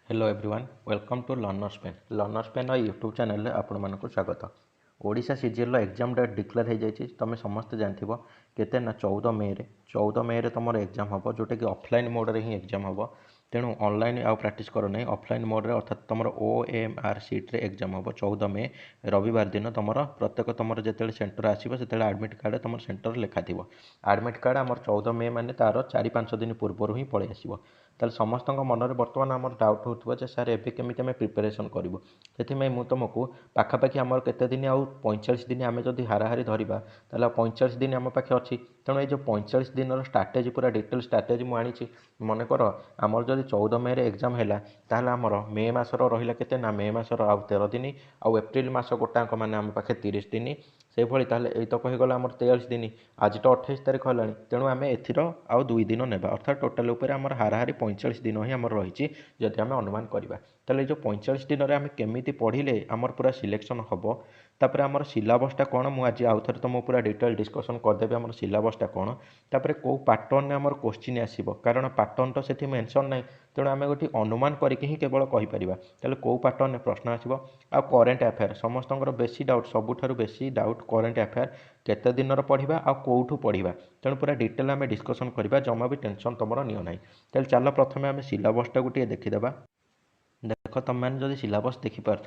Hello everyone welcome to learners pen YouTube channel आपण मानक स्वागत। Odisha CGL exam date declare हो जाए तुम समस्ते जानथिबो केते ना 14 मे रे तुम एग्जाम हम जोटा कि ऑफलाइन मोड रे ही एग्जाम हम। तेणु ऑनलाइन आउ प्रैक्टिस करो नहीं ऑफलाइन मोड रे अर्थात तुम OMR सीट रे एग्जाम हम 14 मे रविवार दिन तुम प्रत्येक तुम जो सेंटर आसो से एडमिट कार्ड तुम सेंटर लिखा थी। एडमिट कार्ड आम 14 मे माने तार 4-5 दिन पूर्व ही पलि आसो। ताल समस्त मनरे बर्तमान आम डाउट हो सार एवं केमी आम प्रिपेरेसन करूँ से तुमको पाखापाखि आम केते दिन आउ 45 दिन आम जब हाराहारी धरवा ताल 45 दिन आम पाखे अच्छी। तेणु ये 45 दिन स्ट्राटेजी पूरा डिटेल स्ट्राटेजी मुझे मनकर आमर जब 14 मे एग्जाम है ताल आमर मे मसर रहा के मे मसर आउ 13 दिन आउ एप्रिल मस गोटाक मैंने आम पाखे 30 दिन से भाई ताल तो कहीगला आम 43 दिन आज तो 28 तारीख है। तेणु आम एथर आउ 2 दिन ना अर्थात टोटाल उपर आम हाराहारी 45 दिन ही आमर रही जदि आम अनुमान करवा ताले जो 45 दिन में आम केमी पढ़ले आमर पूरा सिलेक्शन हम। तापर आमर सिलेबसटा कौन मुझे आउ थे तुम पूरा डिटेल डिस्कसन करदेवी आम सिलेबसटा कौन तापर कौ पैटर्न आमर क्वेश्चन आसो कारण पैटर्न तो से मेंशन ना। तेणु आम गोटे अनुमान करके ही केवल कहीपर ताले कौ पैटर्न प्रश्न आसो आ करेन्ट अफेयर समस्त बेसी डाउट सबुठ बेसी डाउट करेन्ट अफेयर केते दिन पढ़ा आ कौटू पढ़ा। तेणु पूरा डिटेल आम डिस्कसन करवा जमा भी टेंशन तुम नियो ना। तेल चल प्रथम आम सिलेबसटा गोटे देखीदे। देख तुम मैंने जब सिलेबस देखिपार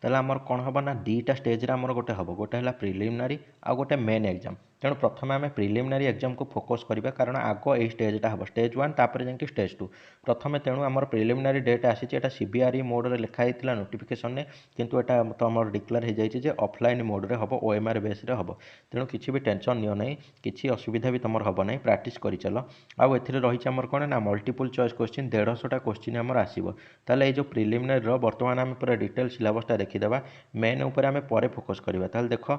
ताले आमर कौन हम ना 2टा स्टेज आमर गोटे हम गोटे है प्रिलिमिनारी आ गोटे मेन एग्जाम। तेणु प्रथम आम प्रिलिमिनारी एग्जाम को फोकस करवा कारण आग ये स्टेजटा हम स्टेज 1 तापर जाकि स्टेज 2 प्रथम। तेणु आमर प्रिलिमिनारी डेट आसी CBRE मोड रे लिखाई नोटिफिकेशन ने किंतु एटा तो आमर डिक्लेयर हो जाए ऑफलाइन मोड रे हम OMR बेस रे हम। तेणु किसी भी टेंशन नियो नहीं किसी असुविधा भी तुम हम ना प्रैक्टिस कर चल आउ ए रही आमर कौन ना मल्टीपल चॉइस क्वेश्चन 150टा क्वेश्चन आमर आसो। ताले जो प्रिलिमिनारी बर्तमान आम पूरा डिटेल सिलेबसटा देखीदे मेन उपर आम पर फोकस करवा। ताल देख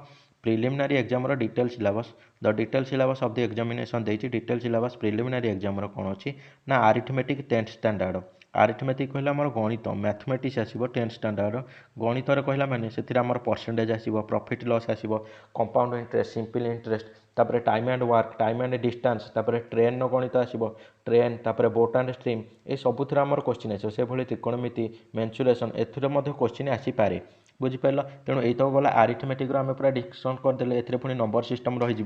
preliminary exam detail syllabus the detail syllabus of the examination देती डिटेल सिलेबस प्रिलिमिनारी एग्जाम कौन अच्छी ना अरिथमेटिक 10th स्टैंडर्ड अरिथमेटिक कहला आमर गणित मैथमेटिक्स आसो 10th स्टैंडर्ड गणित कहला माने से परसेंटेज आसो प्रॉफिट लॉस आसो कंपाउंड इंटरेस्ट सिंपल इंटरेस्ट तापर time and work time and distance तापर ट्रेन गणित आसो ट्रेन तापर बोट एंड स्ट्रीम ये सबुथ आमर क्वेश्चन आसो से भली त्रिकोणमिति मेंसुरेशन एथुरे क्वेश्चन आसीपारे बुझिपार। तेणु ये तो गला अरिथमेटिक आम पूरा डिस्कसन करदे ए पुणी नंबर सिस्टम रही।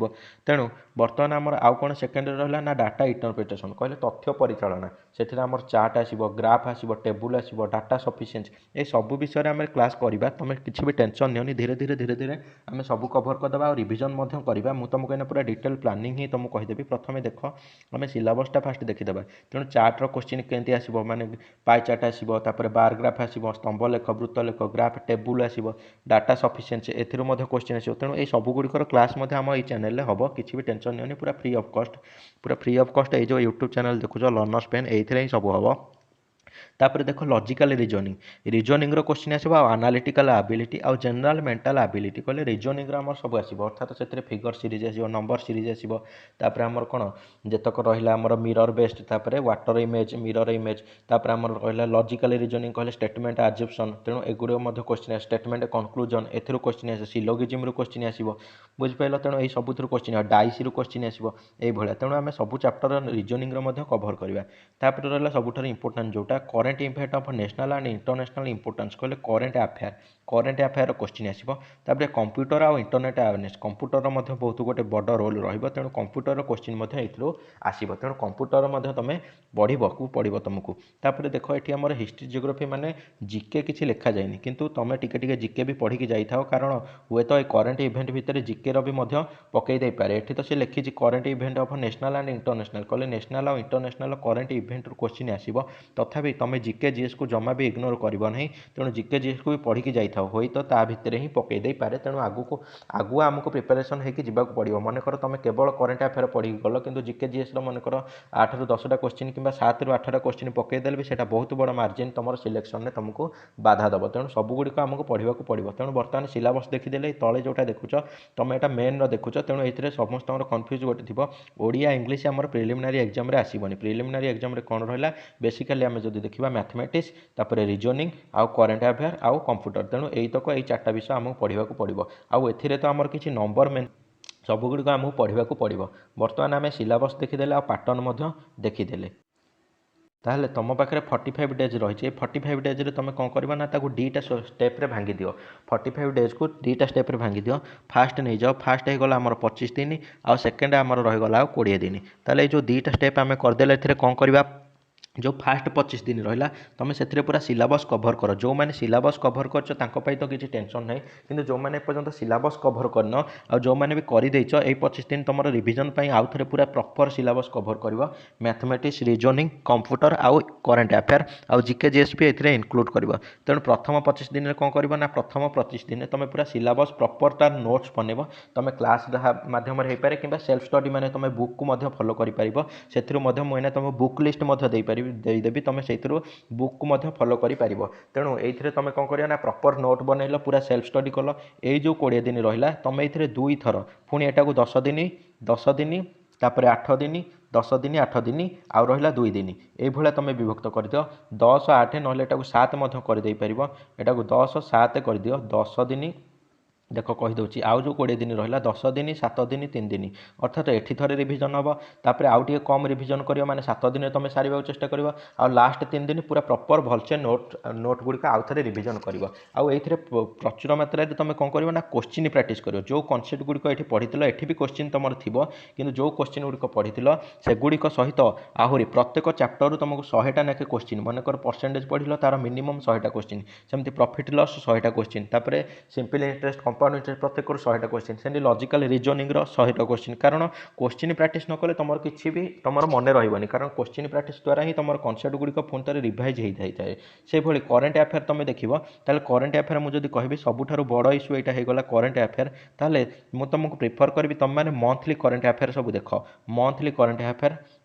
तेणु बर्तमान आमर आउ कौन सेकेंड रहा ना डाटा इंटरप्रिटेशन कहले तथ्य परिचालना से चार्ट आसो ग्राफ आसो टेबुल आसो डाटा सफिसीयेंसी ये सब विषय में क्लास करवा तुम किसी भी टेंशन नियोनी धीरे धीरे आम सब कभर करदे और रिविजन करवा मुझे तुमको एने पूरा डिटेल प्लानिंग ही तुमको कहीदेवी। प्रथम देख आम सिलेबसटा फास्ट देखीदे तेणु चार्टर क्वेश्चन केमती आसो माने पाई चार्ट आसो बार ग्राफ आसो स्तंभ लेख वृत्त लेख ग्राफ टेबुल आसो डाटा सफिसीयेंसी एथिरो क्वेश्चन आसो। तेणु ये सबुगुड़िकर क्लास आम ये चैनल हम किसी भी टेंशन नहीं पूरा फ्री ऑफ कॉस्ट ये जो यूट्यूब चैनल देखुच लर्नर्स पेन ये सब हम। तापर देख लॉजिकल रिजनिंग क्वेश्चन आसो आनालिटिकल एबिलिटी आउ जनरल मेंटल एबिलिटी कहले रिजनिंग आमर सब आसो अर्थात से फिगर सीरीज आसो नंबर सीरीज आसो तापर आमर कौन जेतक रहा आमर मिरर बेस्ड तापर वाटर इमेज मिरर इमेज तापर आमर रहा लॉजिकल रिजनिंग कहले स्टेटमेंट एजम्पशन। तेणु एगुड़े क्वेश्चन स्टेटमेंट कनक्लूजन एथुरु क्वेश्चन आसो सिलोगिज्म रु क्वेश्चन आसो बुझिपार। तेणु ये सब क्वेश्चन डाइस रु क्वेश्चन आसो ये तेणु आम सब चैप्टर रिजनिंग कभर करवा। तापर रहा सबुठ इंपोर्टेंट जोटा current event of national and international importance कहले करेन्ट अफेयर क्वेश्चन आसो। तापर कंप्यूटर आउ इंटरनेट अवेयरनेस कंप्यूटर बहुत गोटे बड़ रोल रही। तेणु कंप्यूटर क्वेश्चन आसो तेणु कंप्यूटर तुम पढ़ो तुमको। तापर देख ये आम हिस्ट्री जियोग्राफी माने जीके किसी लिखा जाए किंतु तुम टिके जीके भी पढ़ी जाई था कारण हुए तो करेन्ट इवेंट भितर जीके री पकई दे पारे। एठी तो से लिखी current event of national and international कहले नेशनल और इंटरनेशनल करेन्ट इवेंट क्वेश्चन आसो तथापि तुम जीके जीएस को जमा भी इग्नोर करना नहीं। तेणु जीके जीएस को भी पढ़ी जाई था हुई तो भितर ही पकई दे पारे। तेणु आगुआ आमको प्रिपेरेसन होगा पड़ो मनकर तुम केवल करेन्ट अफेयर पढ़ी गल कि जीके जीएस मनकर 8 ରୁ 10ଟା क्वेश्चन कि 7 ରୁ 8ଟା क्वेश्चन पकईदेले भी सेटा बहुत बड़ मार्जिन तुम सिलेक्शन में तुमको बाधा दब। तेणु सबुगुड़िक आमको पढ़ा पड़ो। तेणु बर्तमान सिलेबस देखीदे तले जोटा देखुच तुम यहाँ मेन देखुच। तेणु ये समस्त कन्फ्यूज गोटे थी ओडिया इंग्लीश आमर प्रिलिमिनारी एग्जाम आसबनी प्रिलिमिनारी एग्जाम कौन रहा बेसिकाली आम जब देखा मैथमेटिक्स तापर रिजनिंग आउ करेन्ट अफेयर आउ कंप्यूटर। तेणु यहीतक ये 4टा विषय आमको पढ़ा पड़ो आउ ए तो आमर किसी नंबर मेन सबुगुड़िक आमको पढ़ा पड़ो। बर्तमान आम सिलेबस देखीदे आ पैटर्न देखीदे। ताहले तुम पाखे 45 डेज रही 45 डेज तुम कौन कर ना दुईटा स्टेप्रे भांगी दियो 45 डेज को दुईटा स्टेप्रे भांगी दियो फास्ट नहीं जाओ फास्ट होगा आमर 25 दिन आउ सेकेंड आमर रहीगला 20 दिन ताले जो दुईटा स्टेप आम करदे कौन करवा जो फास्ट 25 दिन रहा तुम से पूरा सिलेबस कभर कर जो मैंने सिलेबस कभर कर तो किसी टेंशन नहीं कि जो मैंने पर्यंत सिलेबस कभर करन आ जो मैंने भी करदेच ये 25 दिन तुम रिविजन आउ थे पूरा प्रॉपर सिलेबस कभर कर मैथमेटिक्स रिजनिंग कंप्यूटर आउ करेन्ट अफेयर आउ जीके जीएस भी ये इनक्लूड कर तेणु प्रथम 25 दिन में कौन कर ना प्रथम 25 दिन तुम पूरा सिलेबस प्रॉपर तार नोट्स बनइब तुम क्लास मध्यम हो पारे कि सेल्फ स्टडी मैंने तुम बुक को फॉलो कर मुझे तुम बुक लिस्ट देदेवि तुम से बुक को फॉलो कर तेणु ये तुम कौन कर प्रॉपर नोट बनइल पूरा सेल्फ स्टडी कल ये जो 20 दिन रहा तुम ये दुई थर पुणी एटा को 10 दिन तापर 8 दिन 10 दिन 8 दिन आउ रहा 2 दिन ये तुम विभक्त कर दियो 10 8 ना 7 करदे पार एटा को 10 7 कर दियो 10 दिन देख कहीदे आउ जो 20 दिन रहा 10 दिन 7 दिन 3 दिन अर्थात एठी थरे रिविजन हम तापर आउ टे कम रिविजन कर माने 7 दिन तुम सारे चेष्टा कर लास्ट 3 दिन पूरा प्रॉपर भलसे नोट गुड़िक आउ थे रिविजन कर प्रचुर मात्रा तुम कौन कर ना क्वेश्चन प्रैक्टिस कर जो कनसेप्ट गुड़िक ये पढ़ी ये भी क्वेश्चन तुम थी कि जो क्वेश्चन गुड़िक पढ़ी सेगुड़िक सहित आहरी प्रत्येक चैप्टर तुमको 100टा नाके क्वेश्चन मनकर परसेंटेज पढ़ल तार मिनिमम 100टा क्वेश्चन सेमती प्रॉफिट लॉस 100टा क्वेश्चन तापर सिंपल इंटरेस्ट कंपाउंड इंटरेस्ट प्रत्येक 100टा क्वेश्चन से लॉजिकल रिजनिंग 100टा क्वेश्चन कारण क्वेश्चन प्रैक्टिस न कले तुम किसी भी तुम मन रही कारण क्वेश्चन प्रैक्टिस द्वारा ही तुम कनसेप्ट गुड़िक पुणी थे रिवाइज होता है से भाई करेन्ट अफेयर तुम देखो करेन्ट अफेयर मुझे कहि सबुठ बड़ इश्यू यहाँ होगा करेन्ट अफेयर ताले मुझे तुमको प्रिफर करी तुम मैंने मंथली करेन्ट अफेयर सब देख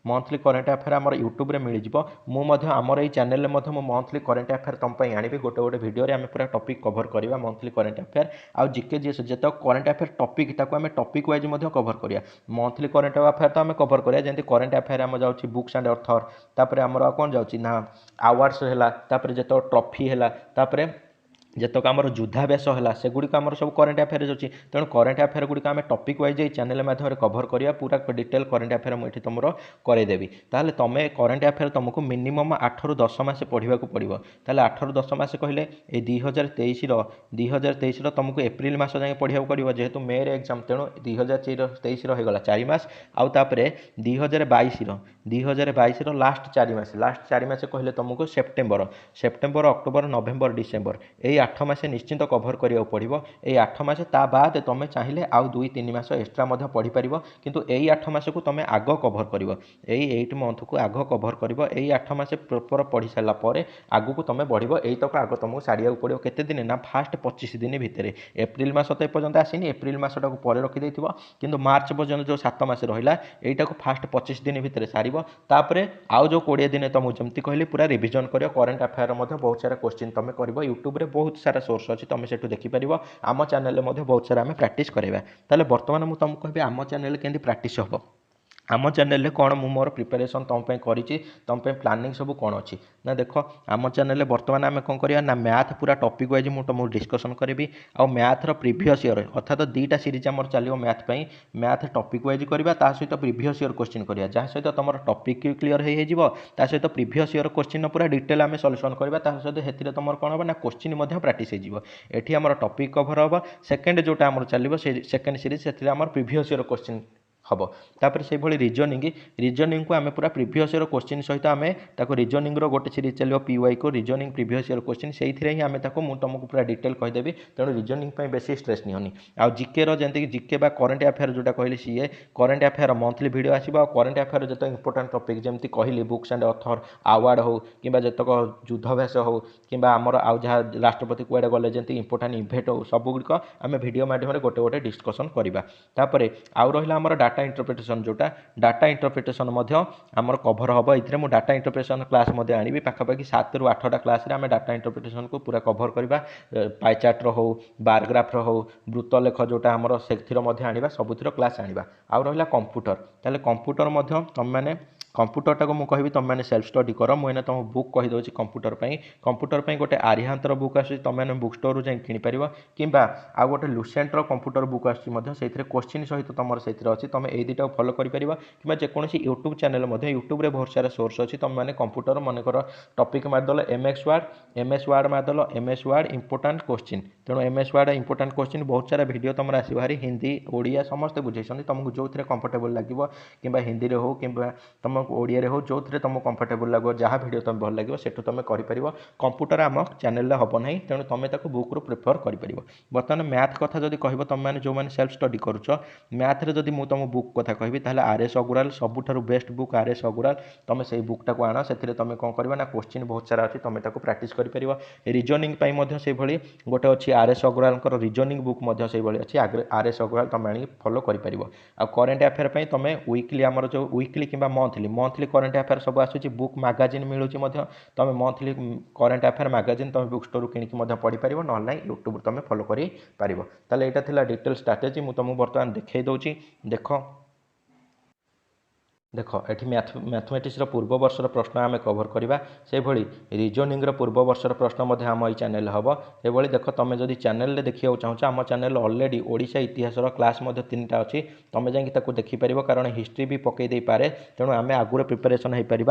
मंथली करेन्ट अफेयर आम यूट्यूब में मिल जाए आमर ये चैनल में मंथली करेन्ट अफेयर तुम आनी गोटे गोटे भिडियो आम पूरा टॉपिक कवर करवा मंथली करेन्ट अफेयर आउ जीके जीएस जिते करेन्ट अफेयर टॉपिक ताको आम टॉपिक वाइज कवर करिया मंथली करेन्ट अफेयर तो आम कवर करिया जैसे करेन्ट अफेयर आम जाऊँगी बुक्स एंड ऑथर तापर आमर कौन जाऊँगी ना अवार्ड्स है जिते ट्रॉफी है जितक आम युद्धाभ्यास है सेगुड़ी आम सब करेन्ट अफेयर अच्छी तेणु करेन्ट अफेयर गुड़िक आम टॉपिक वाइज चैनल माध्यम कवर करिया पूरा डिटेल करेन्ट अफेयर मुझे तुम करदेवी ताहले तुम करेन्ट अफेयर तुमको मिनिमम 8 ରୁ 10 मास पढ़ा पड़ो ताहले 8 ରୁ 10 मास कहले 2023 तुमको एप्रिल मास जाए पढ़ा पड़ो जेहेतु मे एग्जाम तेणु 2023 होगा 4 मास आउ तापरे 2022 लास्ट 4 मास कहले तुमको सेप्टेम्बर अक्टोबर नवेम्बर डिसेम्बर यही 8 मास निश्चिंत कभर करा पड़ो ये 8 मास ता बाद तुम चाहिए आउ 2-3 मास एक्सट्रा पढ़ी पार किंतु यही 8 मास को तुम आग कभर कर यही 8 मंथ को आग कभर कर यही 8 मास प्रॉपर पढ़ी सारापर आग को तुम बढ़ यही तक आग तुमको सारिया पड़ो केते दिन ना फास्ट 25 दिन भितर एप्रिल मास तो एपर्यंत आसीनी एप्रिल मासटा को पर रखी किंतु मार्च पर्यंत जो 7 मास रहा यहीटा को फास्ट 25 दिन भितर सार तापर आउ जो 20 दिन तुमको जमती कहली पूरा रिविजन कर करेन्ट अफेयर बहुत सारा क्वेश्चन तुम कर यूट्यूब में बहुत सारा सोर्स अच्छी तुम से देखिपर आम चैनल में बहुत सारा आम प्रैक्टिस कराइबा ताले बर्तमान मुझे तुमको कह आम चैनल केंदी प्रैक्टिस हम आम चैनल कौन मु मोर प्रिपेरेसन तुम करी तुम प्लानिंग सब कौन अच्छी ना देख आम चैनल बर्तमान आम कौन करिया ना मैथ पूरा टॉपिक वाइज मुझे तुमको डिस्कसन करी आउ मैथर प्रीवियस ईयर अर्थात 2टा सीरीज आम चलो मैथ टॉपिक वाइज करवा ता सहित प्रीवियस ईयर क्वेश्चन करिया जहाँ सहित तुम टॉपिक क्लीयर हो सहित प्रीवियस ईयर क्वेश्चन पूरा डिटेल आम सॉल्यूशन करवा सहित तुम कौन हम ना क्वेश्चन प्रैक्टिस होती आम टॉपिक कवर हम सेकेंड जोटा आम चलो सेकेंड सीरीज से आम प्रीवियस ईयर क्वेश्चन हम तापर से भाई रिजनिंग को आम पूरा प्रीवियस ईयर क्वेश्चन सहित आम रिजनिंग गोटे सीरीज चलो पीवाई को रिजनिंग प्रीवियस ईयर क्वेश्चन से ही आम तुमको पूरा डिटेल कहीदेवी तेणु रिजनिंग बेसी स्ट्रेस निहनी आउ जीके जमीक जीके करेन्ट अफेयर जोटा कहली सी करेन्ट अफेयर मंथली वीडियो आसो करेन्ट अफेयर जो इंपोर्टाट टॉपिक जमी कहली बुक्स एंड ऑथर अवार्ड हो कि जितक युद्धाभ्यास हो कि आमर आउ जहाँ राष्ट्रपति कुआड़े गले जमी इंपोर्टाट इवेंट हो सबुग आम वीडियो माध्यम गोटे गोटे डिस्कसन करवा आउ रहा आमर डाटा इंटरप्रिटेशन जोटा डाटा इंटरप्रिटेशन आमर कभर हम ये मुझे डाटा इंटरप्रिटेशन क्लास आनी पाखापाखि 7 ରୁ 8टा क्लास आम डाटा इंटरप्रिटेशन को पूरा कभर करवा पाइचार्टर हो बारग्राफ्र हो वृत्तलेख जोटा आमर से आने सबुतिर क्लास आने आउ रहा कंप्यूटर ताले कंप्यूटर तुम मैंने कंप्यूटरटा को मुझे कहबी तुम मैंने सेल्फ स्टडी कर मुझे तुम बुक कहीदे कंप्यूटर पर गोटे आर्यहांतर बुक आस तुम मैंने बुक स्टोर जाए किपर कि आउ गोटे लुसेंटर कंप्यूटर बुक आसती क्वेश्चन सहित तुम से अच्छी तुम ये दुटा फलो कर कि जेकोसी यूट्यूब चैनल यूट्यूब रे बहुत सारा सोर्स अच्छी तुम मैंने कंप्यूटर मनकर टॉपिक मारदेल एम एस वार्ड मारदेल M S word important question तेणु M S word important question बहुत सारा वीडियो तुम आसो भारी हिंदी ओडिया समस्ते बुझे तुमको जो कंफर्टेबल लगे कि हिंदी हो कि तुम ओडिया हो जो तुमको कंफर्टेबल लगे जहाँ वीडियो तुम भल लगे सेठू तुम कर कंप्यूटर आम चैनल हम ना तेणु तुम बुक रू प्रिफर कर बर्तमान मैथ कथा जब कह तुम मैंने जो मैंने सेल्फ स्टडी करुच मैथ रे जब मुझे तुम बुक कथा कहि ताहले आर एस अग्रवाल सबुठारु best book R S Agarwal तुम से बुकटा को आण से तुम कौन कर क्वेश्चन बहुत सारा अच्छी तुम प्राक्ट कर रिजनिंग से भली गोटे अच्छी R S Agarwal reasoning book से अच्छी आर एस अग्रवाल तुम आनी फॉलो कर करेन्ट अफेयर तुम वीकली आमर जो वीकली कि मंथली करेन्ट अफेयर सब आसूँ बुक मैगजीन मिलूँ तुम मंथली करेन्ट अफेयर मैगजीन तुम बुक स्टोर किଣିकी पढ़ी पार ना यूट्यूब तुम फॉलो कर यहाँ था डिटेल स्ट्राटेजी मुझे तुमको बर्तमान देखई दूची देख ये मैथमेटिक्स पूर्व वर्षर प्रश्न आम कभर करवा से भली रिजनिंग पूर्व वर्षर प्रश्न आम ये चैनल हम से भली देख तुम जब चैनल देखा चाहो आम चैनल ऑलरेडी ओडिशा इतिहास क्लास 3टा अच्छी तुम जाकि देखिपर कारण हिस्ट्री भी पकई पारे तेणु आम आगुरी प्रिपेरेसन हो पार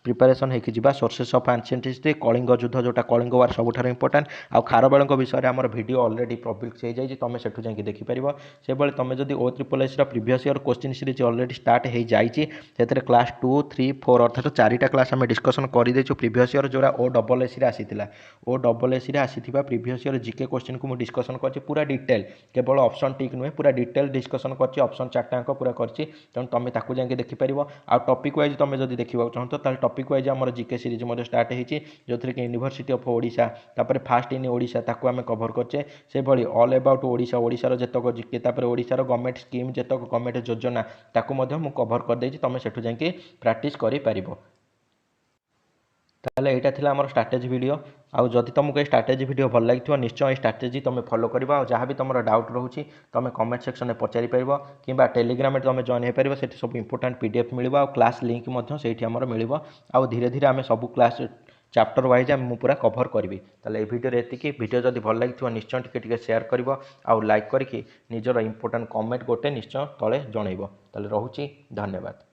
प्रिपेरेसन हो sources of ancient history Kalinga युद्ध जोटा कलिंग वार सबुठ इंपोर्टाट आउ खारबेल विषय में आम वीडियो ऑलरेडी पब्लिश हो जाए तुम सेठू जाकि देखिपर से भली तुम जब O SSS previous year question series already start हो जाए से क्लास 2, 3, 4 अर्थात 4टा क्लास आम डिस्कसन कर प्रीवियस ईयर जो OSSC आसीला OSSC आसीथिबा प्रीवियस ईयर जीके क्वेश्चन को मुझे डिस्कसन कर पूरा डिटेल केवल ऑप्शन टिक नुहे पूरा डिटेल डिस्कसन कर ऑप्शन 4टाक पूरा कर तेणु तुम ताकू जाके देखिपर आ टॉपिक वाइज तुम जब देखा चाहो तो टॉपिक वाइज आम जीके सीरीज स्टार्ट होती जो थी यूनिवर्सिटी ऑफ ओडिशा तापर फास्ट इन ओडिशा ताकू आम कभर करचे से भली ऑल अबाउट ओडिशा ओडिशार जेतक जीके तापर ओडिशार गवर्नमेंट स्कीम जेतक गवर्नमेंट योजना ताकू मु कभर कर देछि तुम सेठू जाके प्रैक्टिस करि पारिबो ताहले एटा थिला हमर स्ट्रैटेजी वीडियो आउ जदि तुमको ये स्ट्रैटेजी वीडियो भल लगी निश्चय स्ट्रैटेजी तुम फॉलो करवा जहाँ भी तुम डाउट रोचे तुम कमेंट सेक्शन में पचारि पार कि टेलीग्राम में तुम जॉइन हो पार से सब इंपोर्टाट PDF मिल क्लास लिंक मिल आउ धीरे धीरे आम सब क्लास चैप्टर वाइज मुझे पूरा कभर करी ताले वीडियो एतिकी वीडियो जदि भल लगी निश्चय टिके शेयर कर आउ लाइक करके निजर इंपोर्टाट कमेंट गोटे निश्चय तले जनइब ताले रहूची धन्यवाद।